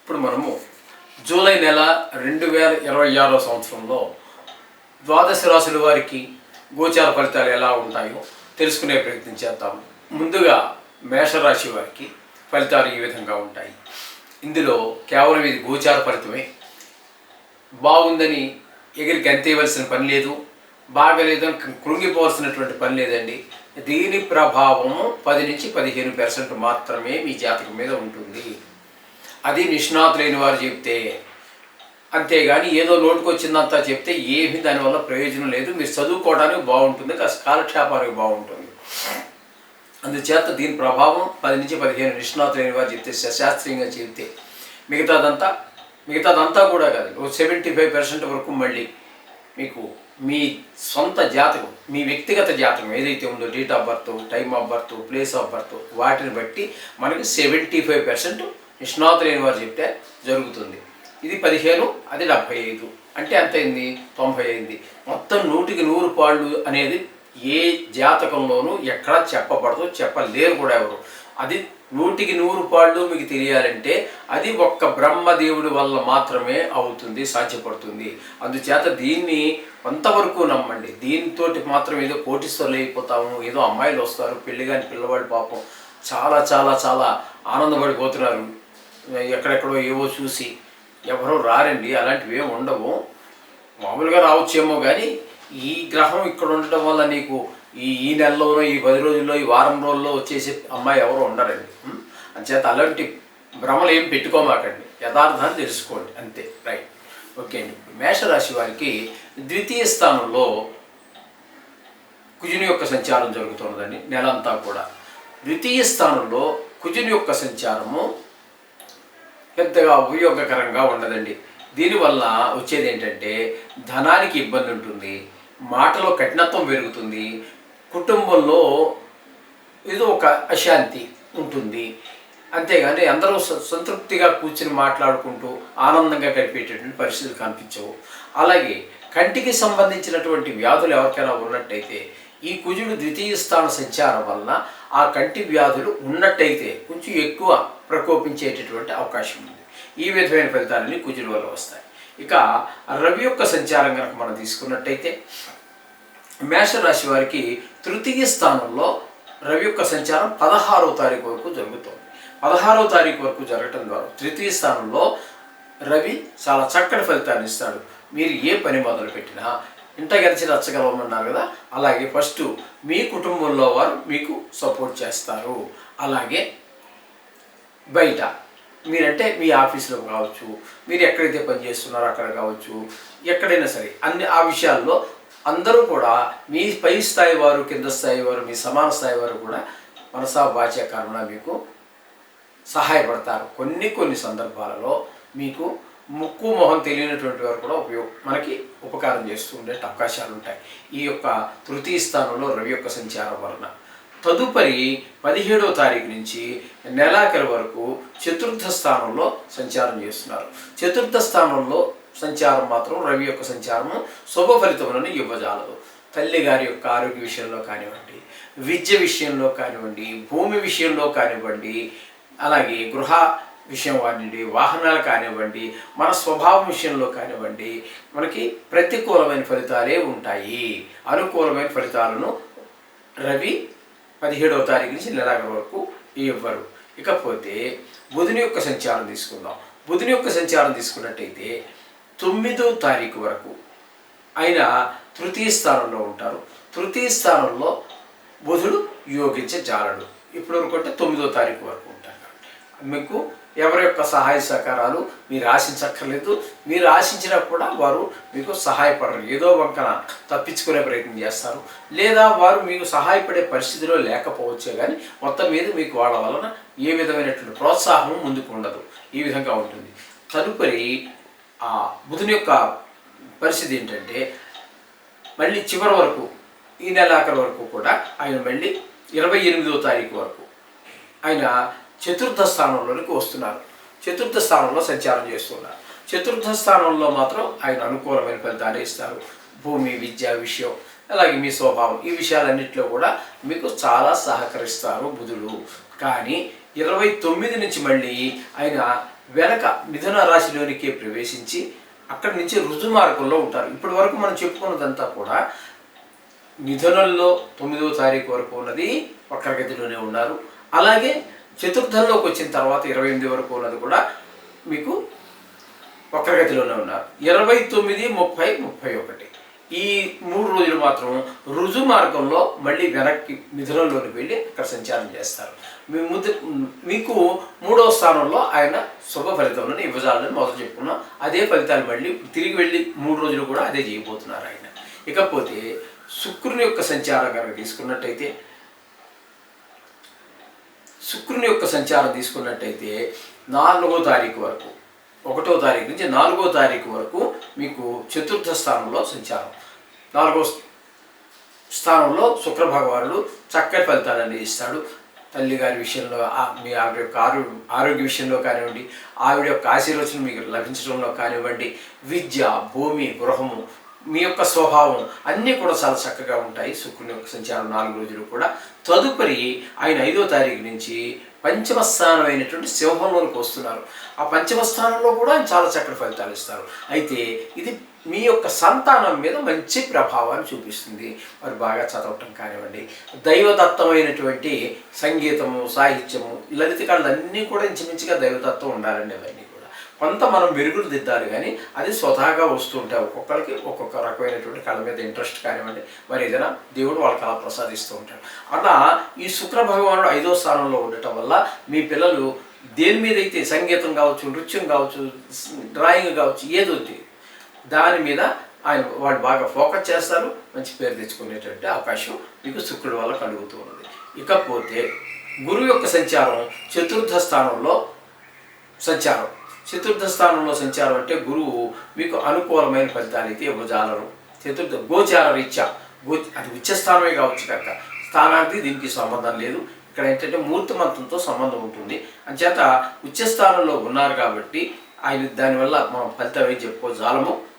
ఇప్పుడు మనము జూలై నెల 2026 సంవత్సరంలో ద్వాదశ రాశుల వారికి గోచార ఫలితాలు ఎలా ఉంటాయో తెలుసుకునే ప్రయత్నం చేద్దాము. ముందుగా మేషరాశి వారికి ఫలితాలు ఈ విధంగా ఉంటాయి. ఇందులో కేవలం ఇది గోచార ఫలితమే. బాగుందని ఎగిరికి అంతేయవలసిన పని లేదు, బాగలేదని కృంగిపోవాల్సినటువంటి పని లేదండి. దీని ప్రభావము 10 నుంచి 15% మాత్రమే మీ జాతకం మీద ఉంటుంది. అది నిష్ణాతులైన వారు చెప్తే, అంతేగాని ఏదో నోటుకొచ్చిందంతా చెప్తే ఏమి దానివల్ల ప్రయోజనం లేదు. మీరు చదువుకోవడానికి బాగుంటుంది, కాలక్షేపానికి బాగుంటుంది. అందుచేత దీని ప్రభావం 10 నుంచి 15 నిష్ణాతులైన వారు చెప్తే, శాస్త్రీయంగా చెప్తే, మిగతాదంతా కూడా కాదు, 75% వరకు మళ్ళీ మీకు మీ సొంత జాతకం, మీ వ్యక్తిగత జాతకం ఏదైతే ఉందో, date of birth, time of birth, place of birth, వాటిని బట్టి మనకి 75% నిష్ణాతులైన వారు చెప్తే జరుగుతుంది. ఇది 15, అది 75, అంటే ఎంత అయింది? 90 అయింది. మొత్తం 100కి 100 పాళ్ళు అనేది ఏ జాతకంలోనూ ఎక్కడా చెప్పబడదు, చెప్పలేరు కూడా ఎవరు. అది 100కి 100 పాళ్ళు మీకు తెలియాలంటే అది ఒక్క బ్రహ్మదేవుడి వల్ల మాత్రమే అవుతుంది, సాధ్యపడుతుంది. అందుచేత దీన్ని కొంతవరకు నమ్మండి. దీంతో మాత్రం ఏదో కోటీశ్వరులు అయిపోతాము, ఏదో అమ్మాయిలు వస్తారు, పెళ్లి కాని పిల్లవాళ్ళు పాపం చాలా చాలా చాలా ఆనందపడిపోతున్నారు. ఎక్కడెక్కడో ఏవో చూసి ఎవరో రారండి, అలాంటివి ఏమి ఉండవు. మామూలుగా రావచ్చేమో కానీ ఈ గ్రహం ఇక్కడ ఉండటం వల్ల నీకు ఈ నెలలోనో, ఈ 10 రోజుల్లో, ఈ వారం రోజుల్లో వచ్చేసి అమ్మాయి ఎవరో ఉండరండి. అంచేత అలాంటి భ్రమలు ఏం పెట్టుకోమాకండి, యథార్థాన్ని తెలుసుకోండి, అంతే. రైట్, ఓకే అండి. మేషరాశి వారికి ద్వితీయ స్థానంలో కుజుని యొక్క సంచారం జరుగుతున్నదండి నెలంతా కూడా. ద్వితీయ స్థానంలో కుజుని యొక్క సంచారము పెద్దగా ఉపయోగకరంగా ఉండదండి. దీనివల్ల వచ్చేది ఏంటంటే ధనానికి ఇబ్బంది ఉంటుంది, మాటలో కఠినత్వం పెరుగుతుంది, కుటుంబంలో ఏదో ఒక అశాంతి ఉంటుంది. అంతేగాని అందరూ సంతృప్తిగా కూర్చుని మాట్లాడుకుంటూ ఆనందంగా గడిపేటటువంటి పరిస్థితులు కనిపించవు. అలాగే కంటికి సంబంధించినటువంటి వ్యాధులు ఎవరికైనా ఉన్నట్టయితే ఈ కుజుడు ద్వితీయ స్థాన సంచారం వలన ఆ కంటి వ్యాధులు ఉన్నట్టయితే కొంచెం ఎక్కువ ప్రకోపించేటటువంటి అవకాశం ఉంది. ఈ విధమైన ఫలితాలన్నీ కుజుడు వల్ల వస్తాయి. ఇక రవి యొక్క సంచారం కనుక మనం తీసుకున్నట్టయితే మేషరాశి వారికి తృతీయ స్థానంలో రవి యొక్క సంచారం 16వ తారీఖు వరకు జరుగుతుంది. 16వ తారీఖు వరకు జరగటం ద్వారా తృతీయ స్థానంలో రవి చాలా చక్కటి ఫలితాన్ని ఇస్తాడు. మీరు ఏ పని మొదలు పెట్టినా ఇంట గడిచి రచ్చగలవమన్నారు కదా, అలాగే ఫస్ట్ మీ కుటుంబంలో వారు మీకు సపోర్ట్ చేస్తారు. అలాగే బయట మీరంటే మీ ఆఫీసులో కావచ్చు, మీరు ఎక్కడైతే పని చేస్తున్నారో అక్కడ కావచ్చు, ఎక్కడైనా సరే ఆ విషయాల్లో అందరూ కూడా మీ పై స్థాయి వారు, కింద స్థాయి వారు, మీ సమాన స్థాయి వారు కూడా మనసా వాచా కారణంగా మీకు సహాయపడతారు. కొన్ని సందర్భాలలో మీకు ముక్కు మొహం తెలియనటువంటి వారు కూడా మనకి ఉపకారం చేస్తూ ఉండే అవకాశాలు ఉంటాయి ఈ యొక్క తృతీయ స్థానంలో రవి యొక్క సంచారం వలన. తదుపరి 17వ తారీఖు నుంచి నెలాఖరు వరకు చతుర్థ స్థానంలో సంచారం చేస్తున్నారు. చతుర్థ స్థానంలో సంచారం మాత్రం రవి యొక్క సంచారము శుభ ఫలితములను ఇవ్వజాలదు. తల్లి గారి యొక్క ఆరోగ్య విషయంలో కానివ్వండి, విద్య విషయంలో కానివ్వండి, భూమి విషయంలో కానివ్వండి, అలాగే గృహ విషయం కానివ్వండి, వాహనాలు కానివ్వండి, మన స్వభావం విషయంలో కానివ్వండి, మనకి ప్రతికూలమైన ఫలితాలే ఉంటాయి. అనుకూలమైన ఫలితాలను రవి 17వ తారీఖు నుంచి నెలాఖరు వరకు ఇవ్వరు. ఇకపోతే బుధుని యొక్క సంచారం తీసుకుందాం. బుధుని యొక్క సంచారం తీసుకున్నట్టయితే 9వ తారీఖు వరకు ఆయన తృతీయ స్థానంలో ఉంటారు. తృతీయ స్థానంలో బుధుడు యోగించజాలడు. ఇప్పటి వరకు అంటే 9వ తారీఖు వరకు ఉంటారు. మీకు ఎవరి యొక్క సహాయ సహకారాలు మీరు ఆశించక్కర్లేదు. మీరు ఆశించినా కూడా వారు మీకు సహాయపడరు, ఏదో వంకన తప్పించుకునే ప్రయత్నం చేస్తారు, లేదా వారు మీకు సహాయపడే పరిస్థితిలో లేకపోవచ్చే కానీ మొత్తం మీద మీకు వాళ్ళ వలన ఏ విధమైనటువంటి ప్రోత్సాహం ముందుకు ఉండదు. ఈ విధంగా ఉంటుంది. తదుపరి ఆ బుధుని యొక్క పరిస్థితి ఏంటంటే మళ్ళీ చివరి వరకు, ఈ నెలాఖరు వరకు కూడా ఆయన మళ్ళీ 28వ తారీఖు వరకు ఆయన చతుర్థ స్థానంలోనికి వస్తున్నారు. చతుర్థ స్థానంలో సంచారం చేస్తున్నారు. చతుర్థ స్థానంలో మాత్రం ఆయన అనుకూలమైన ఫలితాలు ఇస్తారు. భూమి, విద్య విషయం, అలాగే మీ స్వభావం, ఈ విషయాలన్నింటిలో కూడా మీకు చాలా సహకరిస్తారు బుధుడు. కానీ 29 నుంచి మళ్ళీ ఆయన వెనక మిథున రాశిలోనికి ప్రవేశించి అక్కడి నుంచి రుజు మార్గంలో ఉంటారు. ఇప్పటి వరకు మనం చెప్పుకున్నదంతా కూడా మిథునంలో 9వ తారీఖు వరకు ఉన్నది వక్రగతిలోనే ఉన్నారు. అలాగే చతుర్థంలోకి వచ్చిన తర్వాత 28 వరకు ఉన్నది కూడా మీకు వక్రగతిలోనే ఉన్నారు. 29, 30, 31 ఈ 3 రోజులు మాత్రం రుజు మార్గంలో మళ్ళీ వెనక్కి మిథునంలోకి వెళ్ళి అక్కడ సంచారం చేస్తారు. మీకు 3వ స్థానంలో ఆయన శుభ ఫలితాలను ఇవ్వజాలని మొదలు చెప్పుకున్నాం. అదే ఫలితాలు మళ్ళీ తిరిగి వెళ్ళి 3 రోజులు కూడా అదే చేయబోతున్నారు ఆయన. ఇకపోతే శుక్రుని యొక్క సంచారం కనుక తీసుకున్నట్టయితే, శుక్రుని యొక్క సంచారం తీసుకున్నట్టయితే 4వ తారీఖు వరకు, 1వ తారీఖు నుంచి 4వ తారీఖు వరకు మీకు చతుర్థ స్థానంలో సంచారం. 4వ స్థానంలో శుక్ర భగవానుడు చక్కటి ఫలితాలను ఇస్తాడు. తల్లి గారి విషయంలో, మీ ఆవిడ యొక్క ఆరోగ్య విషయంలో కానివ్వండి, ఆవిడ యొక్క ఆశీర్వచనం మీకు లభించడంలో కానివ్వండి, విద్య, భూమి, గృహము, మీ యొక్క స్వభావం అన్నీ కూడా చాలా చక్కగా ఉంటాయి. శుక్రుని యొక్క సంచారం 4 రోజులు కూడా. తదుపరి ఆయన 5వ తారీఖు నుంచి పంచమ స్థానం అయినటువంటి సింహంలోనికి వస్తున్నారు. ఆ పంచమ స్థానంలో కూడా ఆయన చాలా చక్కటి ఫలితాలు ఇస్తారు. అయితే ఇది మీ యొక్క సంతానం మీద మంచి ప్రభావాన్ని చూపిస్తుంది. వారు బాగా చదవటం కానివ్వండి, దైవదత్తమైనటువంటి సంగీతము, సాహిత్యము, లలిత కళలు అన్నీ కూడా ఇంచుమించుగా దైవదత్తం ఉండాలండి. అవన్నీ కూడా కొంత మనం మెరుగులు దిద్దాలి, కానీ అది స్వతహాగా వస్తూ ఉంటాయి. ఒక్కొక్కరికి ఒక్కొక్క రకమైనటువంటి కళ మీద ఇంట్రెస్ట్ కానివ్వండి, మరి ఏదైనా దేవుడు వాళ్ళకి అలా ప్రసాదిస్తూ ఉంటాడు. అలా ఈ శుక్ర భగవానుడు 5వ స్థానంలో ఉండటం వల్ల మీ పిల్లలు దేని మీద అయితే సంగీతం కావచ్చు, నృత్యం కావచ్చు, డ్రాయింగ్ కావచ్చు, ఏదో దాని మీద వాళ్ళు బాగా ఫోకస్ చేస్తారు. మంచి పేరు తెచ్చుకునేటువంటి అవకాశం మీకు శుక్రుడి వల్ల కలుగుతూ ఉన్నది. ఇకపోతే గురువు యొక్క సంచారం చతుర్థ స్థానంలో సంచారం. చతుర్థ స్థానంలో సంచారం అంటే గురువు మీకు అనుకూలమైన ఫలితాలు అయితే ఇవ్వజాలరు. చతుర్థ గోచార రీత్యా అది ఉచ్చస్థానమే కావచ్చు కనుక స్థానానికి దీనికి సంబంధం లేదు. ఇక్కడ ఏంటంటే మూర్తిమంతంతో సంబంధం ఉంటుంది. అంచేత ఉచ్చస్థానంలో ఉన్నారు కాబట్టి ఆయన దానివల్ల మనం ఫలితం ఏం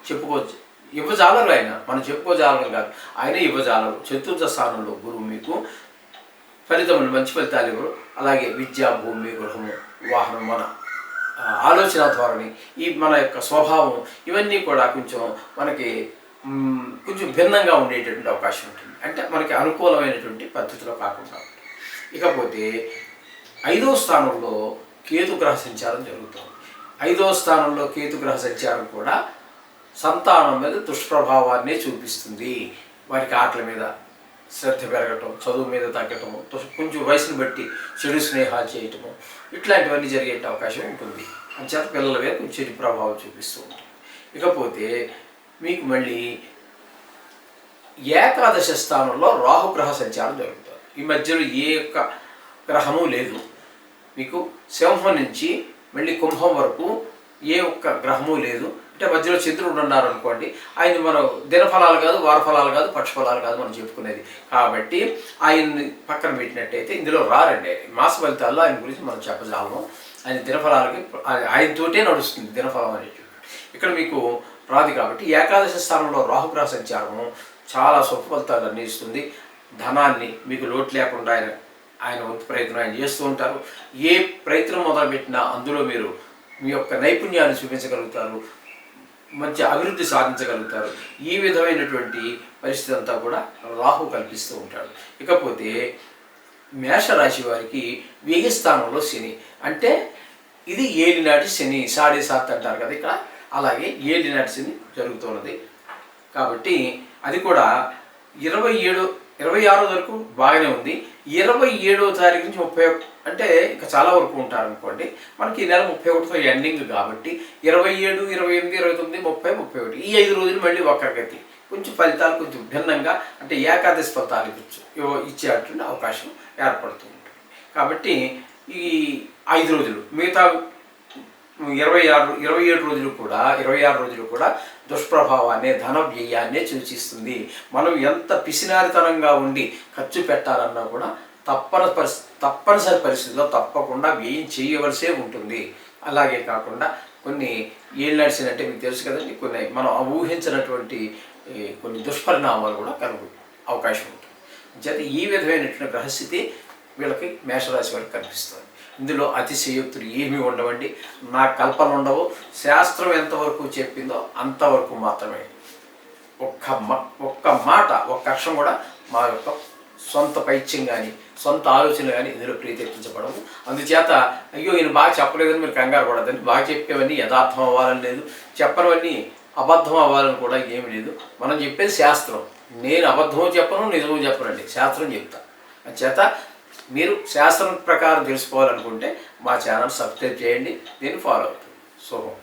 చెప్పుకోవచ్చు, ఇవ్వజాలరు. ఆయన మనం చెప్పుకోజాలరు కాదు, ఆయనే ఇవ్వజాలరు. చతుర్థ స్థానంలో గురువు మీకు ఫలితములు మంచి ఫలితాలు ఇవ్వరు. అలాగే విద్య, భూమి, గృహము, వాహనం, మన ఆలోచన ధోరణి, ఈ మన యొక్క స్వభావం, ఇవన్నీ కూడా మనకి కొంచెం భిన్నంగా ఉండేటటువంటి అవకాశం ఉంటుంది. అంటే మనకి అనుకూలమైనటువంటి పద్ధతిలో కాకుండా. ఇకపోతే 5వ స్థానంలో కేతుగ్రహ సంచారం జరుగుతుంది. 5వ స్థానంలో కేతుగ్రహ సంచారం కూడా సంతానం మీద దుష్ప్రభావాన్ని చూపిస్తుంది. వారికి ఆటల మీద శ్రద్ధ పెరగటం, చదువు మీద తగ్గటము, కొంచెం వయసును బట్టి చెడు స్నేహాలు చేయటము, ఇట్లాంటివన్నీ జరిగే అవకాశం ఉంటుంది. అంచేత పిల్లల మీద కొంచెం చెడు ప్రభావం చూపిస్తూ ఉంటుంది. ఇకపోతే మీకు మళ్ళీ ఏకాదశ స్థానంలో రాహుగ్రహ సంచారం జరుగుతుంది. ఈ మధ్యలో ఏ యొక్క గ్రహము లేదు. మీకు సింహం నుంచి మళ్ళీ కుంభం వరకు ఏ ఒక్క గ్రహము లేదు. అంటే మధ్యలో చంద్రుడు ఉన్నారు అనుకోండి, ఆయన మనం దినఫలాలు కాదు, వారఫలాలు కాదు, పక్షఫలాలు కాదు మనం చెప్పుకునేది. కాబట్టి ఆయన్ని పక్కన పెట్టినట్టయితే ఇందులో రారండి. మాస ఫలితాల్లో ఆయన గురించి మనం చెప్పజాలము. ఆయన దినఫలాలకి ఆయనతోటే నడుస్తుంది దినఫలం అనేటువంటి. ఇక్కడ మీకు రాదు. కాబట్టి ఏకాదశ స్థానంలో రాహుగ్రహ సంచారము చాలా శుభ ఫలితాలు అందిస్తుంది. ధనాన్ని మీకు లోటు లేకుండా ఆయన వంతు ప్రయత్నం ఆయన చేస్తూ ఉంటారు. ఏ ప్రయత్నం మొదలుపెట్టినా అందులో మీరు మీ యొక్క నైపుణ్యాన్ని చూపించగలుగుతారు, మంచి అభివృద్ధి సాధించగలుగుతారు. ఈ విధమైనటువంటి పరిస్థితి అంతా కూడా రాహు కల్పిస్తూ ఉంటాడు. ఇకపోతే మేషరాశి వారికి 10వ స్థానంలో శని, అంటే ఇది ఏలినాటి శని, 7.5 అంటారు కదా ఇక్కడ, అలాగే ఏలినాటి శని జరుగుతున్నది. కాబట్టి అది కూడా 26 వరకు బాగానే ఉంది. 27వ తారీఖు నుంచి 31 అంటే ఇంకా చాలా వరకు ఉంటారు అనుకోండి. మనకి ఈ నెల 31తో ఎండింగ్ కాబట్టి 27, 28, 29, 30, 31 ఈ 5 రోజులు మళ్ళీ వక్రగతి. కొంచెం ఫలితాలు కొంచెం భిన్నంగా, అంటే ఏకాదశి ఫలితాలు ఇచ్చేటువంటి అవకాశం ఏర్పడుతూ ఉంటుంది. కాబట్టి ఈ 5 రోజులు, మిగతా 27 రోజులు కూడా దుష్ప్రభావాన్ని, ధన వ్యయాన్నే సూచిస్తుంది. మనం ఎంత పిసినారితనంగా ఉండి ఖర్చు పెట్టాలన్నా కూడా తప్పనిసరి పరిస్థితుల్లో తప్పకుండా వ్యయం చేయవలసే ఉంటుంది. అలాగే కాకుండా కొన్ని ఏళ్ళు నడిచినట్టే మీకు తెలుసు కదండి, కొన్ని మనం ఊహించినటువంటి కొన్ని దుష్పరిణామాలు కూడా కలుగు అవకాశం ఉంటుంది. చేత ఈ విధమైనటువంటి గ్రహస్థితి వీళ్ళకి మేషరాశి వారికి కనిపిస్తుంది. ఇందులో అతిశయోక్తులు ఏమీ ఉండవండి, నా కల్పన ఉండవు. శాస్త్రం ఎంతవరకు చెప్పిందో అంతవరకు మాత్రమే. ఒక్క మాట, ఒక్క అక్షరం కూడా మా యొక్క సొంత పైత్యం కానీ సొంత ఆలోచనలు కానీ ఇందులో ప్రీతెక్కించబడము. అందుచేత అయ్యో ఈయన బాగా చెప్పలేదని మీరు కంగారు పడదండి. బాగా చెప్పేవన్నీ యథార్థం అవ్వాలని లేదు, చెప్పనివన్నీ అబద్ధం అవ్వాలని కూడా ఏమి లేదు. మనం చెప్పేది శాస్త్రం. నేను అబద్ధమో చెప్పను, నిజమో చెప్పనండి, శాస్త్రం చెప్తా. అందుచేత మీరు శాస్త్రం ప్రకారం తెలుసుకోవాలనుకుంటే మా ఛానల్ సబ్స్క్రైబ్ చేయండి, దీన్ని ఫాలో అవుతుంది. శుభం.